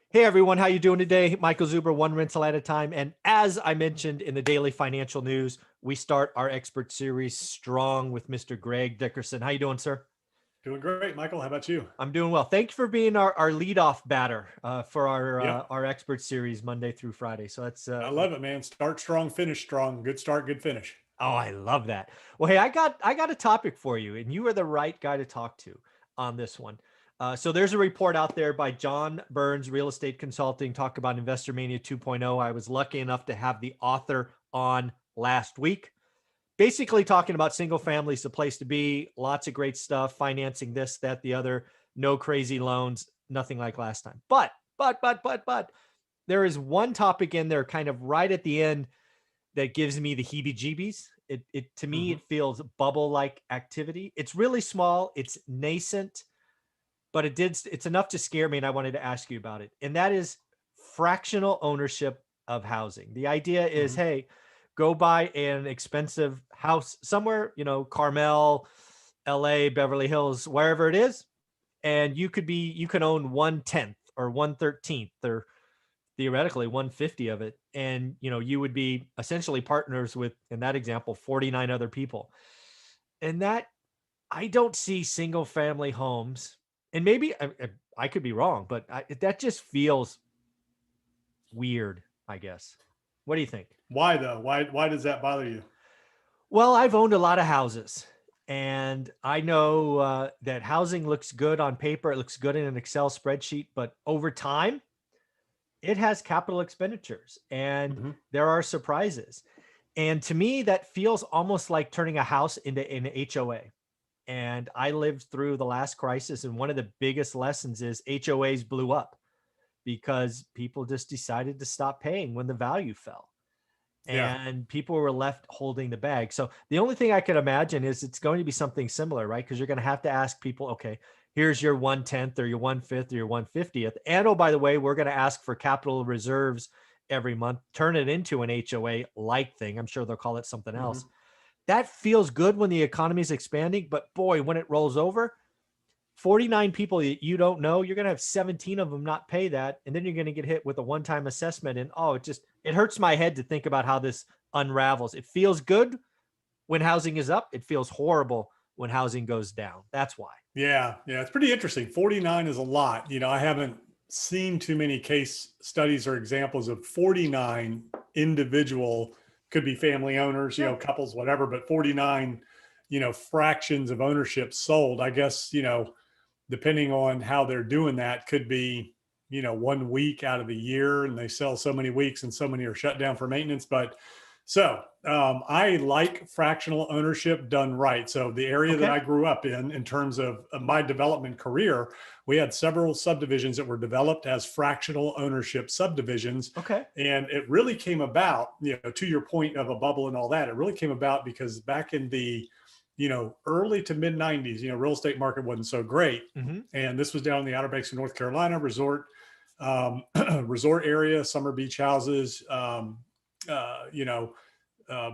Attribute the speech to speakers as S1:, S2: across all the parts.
S1: Hey everyone, how you doing today? Michael Zuber, one rental at a time. And as I mentioned in the daily financial news, we start our expert series strong with Mr. Greg Dickerson. How you doing, sir?
S2: Doing great, Michael. How about you?
S1: I'm doing well. Thank you for being our leadoff batter for
S2: Yep.
S1: our expert series Monday through Friday. So that's
S2: I love it, man. Start strong, finish strong. Good start, good finish.
S1: oh, I love that. Well, hey, I got a topic for you, and you are the right guy to talk to on this one. So there's a report out there by John Burns Real Estate Consulting, talk about Investor Mania 2.0. I was lucky enough to have the author on last week, basically talking about single families, the place to be, lots of great stuff, financing this, that, the other, no crazy loans, nothing like last time. But there is one topic in there kind of right at the end that gives me the heebie-jeebies. It to me,
S2: hmm
S1: it feels bubble-like activity. It's really small, it's nascent, but it's enough to scare me, and I wanted to ask you about it. And that is fractional ownership of housing. The idea is,
S2: hmm
S1: hey, go buy an expensive house somewhere, Carmel, LA, Beverly Hills, wherever it is, and you can own 1/10 or 1/13 or theoretically 150 of it, and you would be essentially partners with, in that example, 49 other people. And that, I don't see single family homes, and maybe I could be wrong, but that just feels weird, I guess. What do you think?
S2: Why though? Why does that bother you?
S1: Well, I've owned a lot of houses, and I know that housing looks good on paper, it looks good in an Excel spreadsheet, but over time it has capital expenditures and
S2: hmm
S1: there are surprises. And to me, that feels almost like turning a house into an HOA. And I lived through the last crisis, and one of the biggest lessons is HOAs blew up because people just decided to stop paying when the value fell,
S2: Yeah.
S1: and people were left holding the bag. So the only thing I could imagine is it's going to be something similar, right? Because you're going to have to ask people, okay, here's your 1/10 or your 1/5 or your 1/50th. And oh, by the way, we're going to ask for capital reserves every month, turn it into an HOA like thing. I'm sure they'll call it something
S2: hmm
S1: else. That feels good when the economy is expanding, but boy, when it rolls over, 49 people that you don't know, you're going to have 17 of them not pay that. And then you're going to get hit with a one-time assessment. And oh, it hurts my head to think about how this unravels. It feels good when housing is up. It feels horrible when housing goes down. That's why.
S2: Yeah. Yeah. It's pretty interesting. 49 is a lot. I haven't seen too many case studies or examples of 49 individual, could be family owners,
S1: Yeah.
S2: couples, whatever, but 49, fractions of ownership sold. I guess, depending on how they're doing that, could be 1 week out of the year, and they sell so many weeks and so many are shut down for maintenance. But I like fractional ownership done right. So the area that
S1: Okay.
S2: I grew up in terms of my development career, we had several subdivisions that were developed as fractional ownership subdivisions.
S1: Okay.
S2: And it really came about, to your point of a bubble and all that, it really came about because back in the early to mid 90s, real estate market wasn't so great.
S1: Mm-hmm.
S2: And this was down in the Outer Banks of North Carolina, resort area, summer beach houses,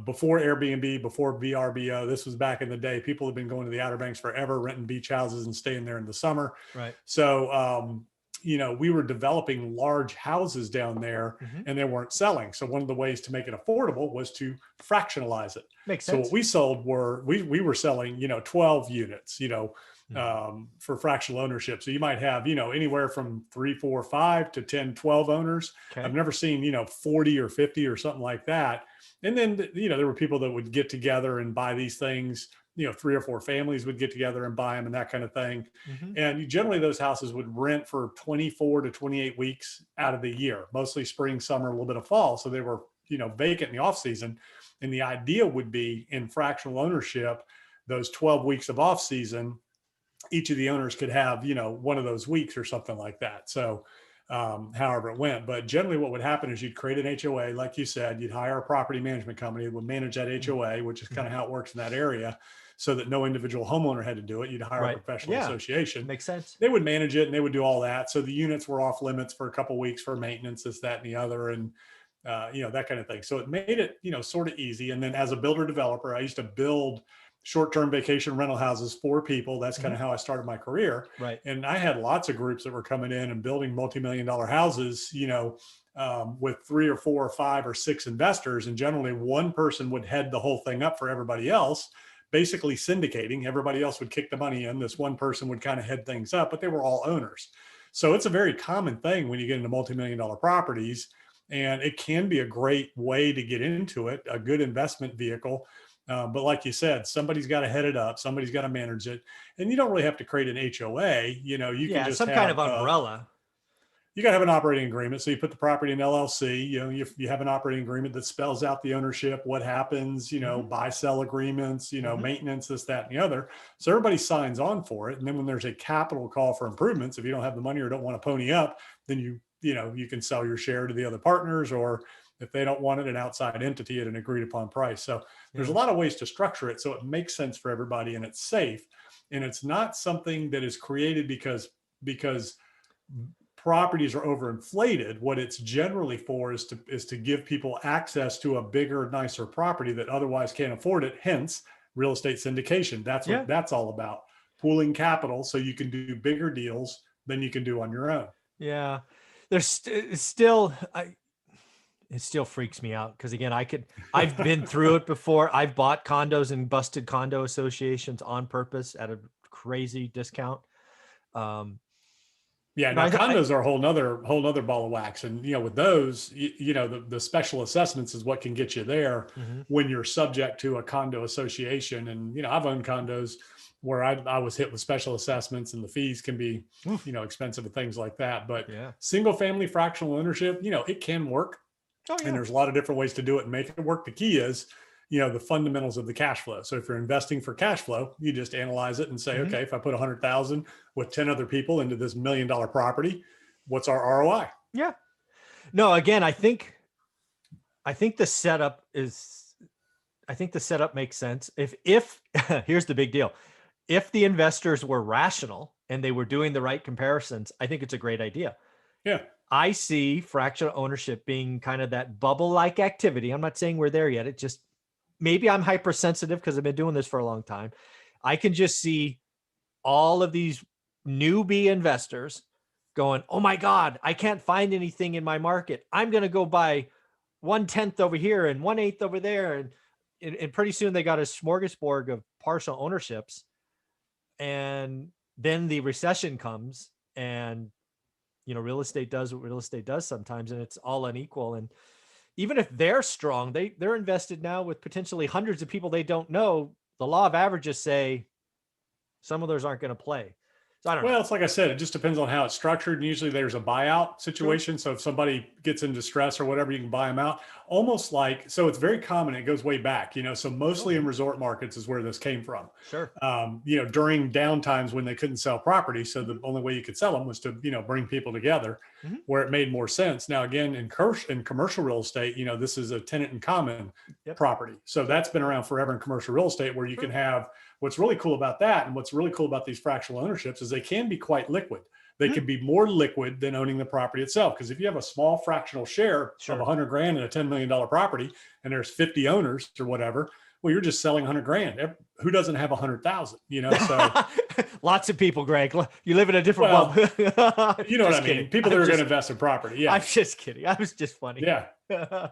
S2: before Airbnb, before VRBO. This was back in the day. People have been going to the Outer Banks forever, renting beach houses and staying there in the summer.
S1: Right.
S2: So, we were developing large houses down there
S1: Mm-hmm.
S2: and they weren't selling. So one of the ways to make it affordable was to fractionalize it.
S1: Makes
S2: So what
S1: sense.
S2: we sold we were selling, 12 units,
S1: Mm.
S2: for fractional ownership. So you might have, anywhere from 3, 4, 5 to 10, 12 owners. I've
S1: Okay.
S2: never seen, 40 or 50 or something like that. And then, there were people that would get together and buy these things. 3 or 4 families would get together and buy them and that kind of thing.
S1: Mm-hmm.
S2: And generally those houses would rent for 24 to 28 weeks out of the year, mostly spring, summer, a little bit of fall. So they were, vacant in the off season. And the idea would be in fractional ownership, those 12 weeks of off season, each of the owners could have, one of those weeks or something like that. So, however it went. But generally, what would happen is you'd create an HOA, like you said, you'd hire a property management company that would manage that HOA, which is kind of
S1: Mm-hmm.
S2: how it works in that area, so that no individual homeowner had to do it. You'd hire a
S1: Right.
S2: professional
S1: Yeah.
S2: association.
S1: Makes sense.
S2: They would manage it and they would do all that. So the units were off limits for a couple of weeks for maintenance, this, that, and the other, and that kind of thing. So it made it, sort of easy. And then as a builder developer, I used to build short-term vacation rental houses for people. That's kind of how I started my career.
S1: Right.
S2: And I had lots of groups that were coming in and building multi-million-dollar houses, with 3 or 4 or 5 or 6 investors. And generally one person would head the whole thing up for everybody else, basically syndicating. Everybody else would kick the money in. This one person would kind of head things up, but they were all owners. So it's a very common thing when you get into multi-million-dollar properties, and it can be a great way to get into it, a good investment vehicle. But like you said, somebody's got to head it up. Somebody's got to manage it. And you don't really have to create an HOA. You can just
S1: some
S2: have
S1: kind of umbrella.
S2: You got to have an operating agreement. So you put the property in LLC, you have an operating agreement that spells out the ownership, what happens, buy, sell agreements, maintenance, this, that, and the other. So everybody signs on for it. And then when there's a capital call for improvements, if you don't have the money or don't want to pony up, then you can sell your share to the other partners, or if they don't want it, an outside entity at an agreed upon price. So there's a lot of ways to structure it so it makes sense for everybody and it's safe. And it's not something that is created because properties are overinflated. What it's generally for is to give people access to a bigger, nicer property that otherwise can't afford it. Hence, real estate syndication. That's what that's all about. Pooling capital so you can do bigger deals than you can do on your own.
S1: Yeah. There's still, it still freaks me out because again, I've been through it before. I've bought condos and busted condo associations on purpose at a crazy discount.
S2: Now condos are a whole nother ball of wax. And, with those, the special assessments is what can get you there when you're subject to a condo association. And, I've owned condos where I was hit with special assessments, and the fees can be, expensive and things like that. But single family fractional ownership, it can work. And there's a lot of different ways to do it and make it work. The key is, the fundamentals of the cash flow. So if you're investing for cash flow, you just analyze it and say, okay, if I put 100,000 with 10 other people into this $1 million property, what's our ROI?
S1: Yeah. No, again, I think the setup makes sense. If here's the big deal. If the investors were rational and they were doing the right comparisons, I think it's a great idea.
S2: Yeah.
S1: I see fractional ownership being kind of that bubble-like activity. I'm not saying we're there yet. It just, maybe I'm hypersensitive because I've been doing this for a long time. I can just see all of these newbie investors going, oh my God, I can't find anything in my market. I'm going to go buy 1/10 over here and 1/8 over there. And pretty soon they got a smorgasbord of partial ownerships. And then the recession comes and, real estate does what real estate does sometimes, and it's all unequal. And even if they're strong, they're invested now with potentially hundreds of people they don't know. The law of averages say some of those aren't going to play. So I don't know.
S2: Well, it's like I said, it just depends on how it's structured. And usually there's a buyout situation. So if somebody gets into stress or whatever, you can buy them out. Almost like, so it's very common. It goes way back, so mostly in resort markets is where this came from.
S1: Sure.
S2: During downtimes when they couldn't sell property. So the only way you could sell them was to, bring people together where it made more sense. Now, again, in commercial real estate, this is a tenant in common property. So that's been around forever in commercial real estate, where you can have, what's really cool about that, and what's really cool about these fractional ownerships, is they can be quite liquid. They can be more liquid than owning the property itself. Because if you have a small fractional share of $100,000 in a $10 million property, and there's 50 owners or whatever, well, you're just selling $100,000. Who doesn't have 100,000? So
S1: lots of people, Greg. You live in a different world.
S2: You know what I mean? People that are going to invest in property. Yeah.
S1: I'm just kidding. I was just funny.
S2: Yeah.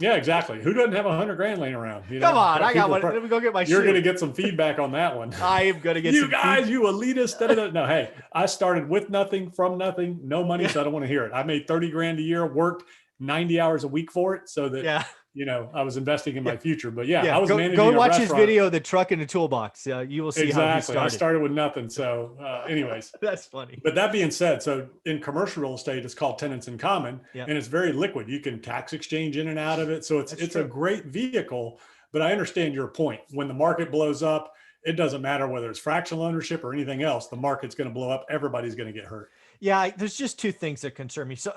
S2: Yeah, exactly. Who doesn't have $100,000 laying around?
S1: Come on, I got one. Let me go get my
S2: You're going to get some feedback on that one.
S1: I am going to get
S2: you guys, you elitists. No, hey, I started with nothing, from nothing, no money, so I don't want to hear it. I made $30,000 a year, worked 90 hours a week for it, so that I was investing in my future. But I was managing
S1: go
S2: a
S1: watch
S2: restaurant.
S1: his video, The Truck in the Toolbox. You will see how he started.
S2: I started with nothing. So anyways,
S1: that's funny.
S2: But that being said, so in commercial real estate, it's called tenants in common, and it's very liquid. You can tax exchange in and out of it. So it's a great vehicle. But I understand your point. When the market blows up, it doesn't matter whether it's fractional ownership or anything else. The market's going to blow up. Everybody's going to get hurt.
S1: Yeah, there's just two things that concern me. So,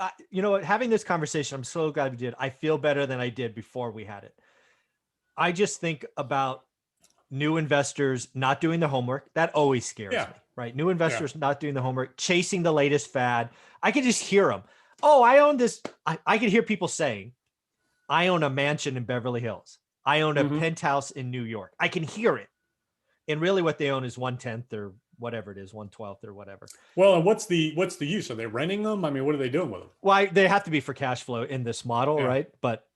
S1: having this conversation, I'm so glad we did. I feel better than I did before we had it. I just think about new investors not doing the homework. That always scares me, right? New investors not doing the homework, chasing the latest fad. I can just hear them. Oh, I own this. I can hear people saying, I own a mansion in Beverly Hills. I own a penthouse in New York. I can hear it. And really what they own is 1/10 or whatever it is, 1/12 or whatever.
S2: Well, and what's the use? Are they renting them? I mean, what are they doing with them?
S1: Why they have to be for cash flow in this model,
S2: Yeah.
S1: right? But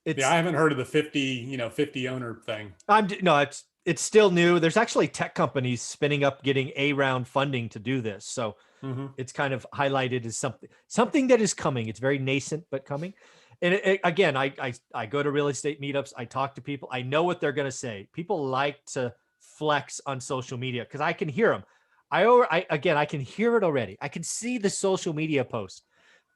S2: Yeah, I
S1: it's
S2: haven't heard of the 50 owner thing.
S1: no, it's still new. There's actually tech companies spinning up getting A round funding to do this. So
S2: Mm-hmm.
S1: it's kind of highlighted as something that is coming. It's very nascent, but coming. And again, I go to real estate meetups. I talk to people. I know what they're going to say. People like to flex on social media because I can hear them. I can hear it already. I can see the social media posts.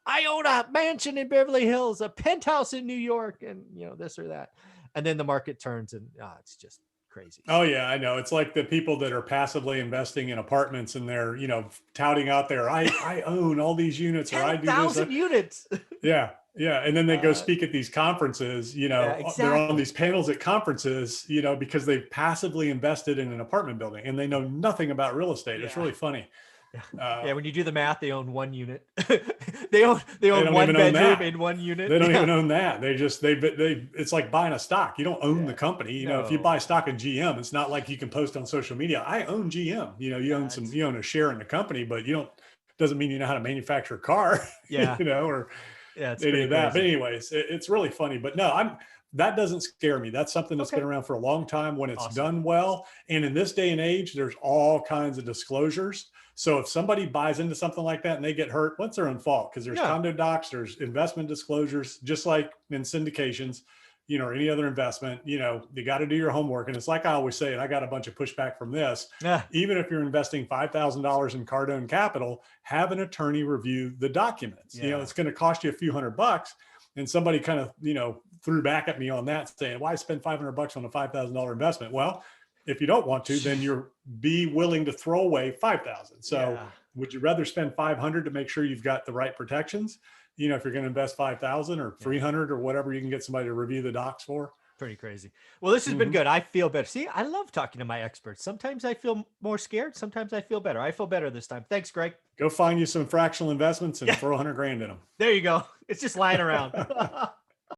S1: I own a mansion in Beverly Hills, a penthouse in New York, and this or that. And then the market turns, and it's just crazy.
S2: Oh yeah, I know. It's like the people that are passively investing in apartments, and they're touting out there, I own all these units, or I do this.
S1: 10,000 units.
S2: Yeah, yeah, and then they go speak at these conferences.
S1: exactly.
S2: They're on these panels at conferences. Because they've passively invested in an apartment building, and they know nothing about real estate. It's really funny.
S1: Yeah, when you do the math, they own one unit. they own
S2: don't
S1: one
S2: even own
S1: bedroom
S2: that.
S1: in one unit.
S2: They don't even own that. They it's like buying a stock. You don't own the company. If you buy stock in GM, it's not like you can post on social media, I own GM. You own a share in the company, but doesn't mean you know how to manufacture a car.
S1: Yeah.
S2: Or
S1: it's
S2: any of that.
S1: crazy.
S2: But anyways, it's really funny. But no, that doesn't scare me. That's something that's been around for a long time when it's done well. And in this day and age, there's all kinds of disclosures. So if somebody buys into something like that and they get hurt, what's their own fault? Because there's condo docs, there's investment disclosures, just like in syndications, or any other investment, you got to do your homework. And it's like I always say, and I got a bunch of pushback from this, even if you're investing $5,000 in Cardone Capital, have an attorney review the documents. It's going to cost you a few $100. And somebody kind of, threw back at me on that saying, why spend $500 on a $5,000 investment? Well, if you don't want to, then be willing to throw away 5,000. So would you rather spend 500 to make sure you've got the right protections? If you're going to invest 5,000 or 300 or whatever, you can get somebody to review the docs for.
S1: Pretty crazy. Well, this has been good. I feel better. See, I love talking to my experts. Sometimes I feel more scared. Sometimes I feel better. I feel better this time. Thanks, Greg.
S2: Go find you some fractional investments and throw $100,000 in them.
S1: There you go. It's just lying around.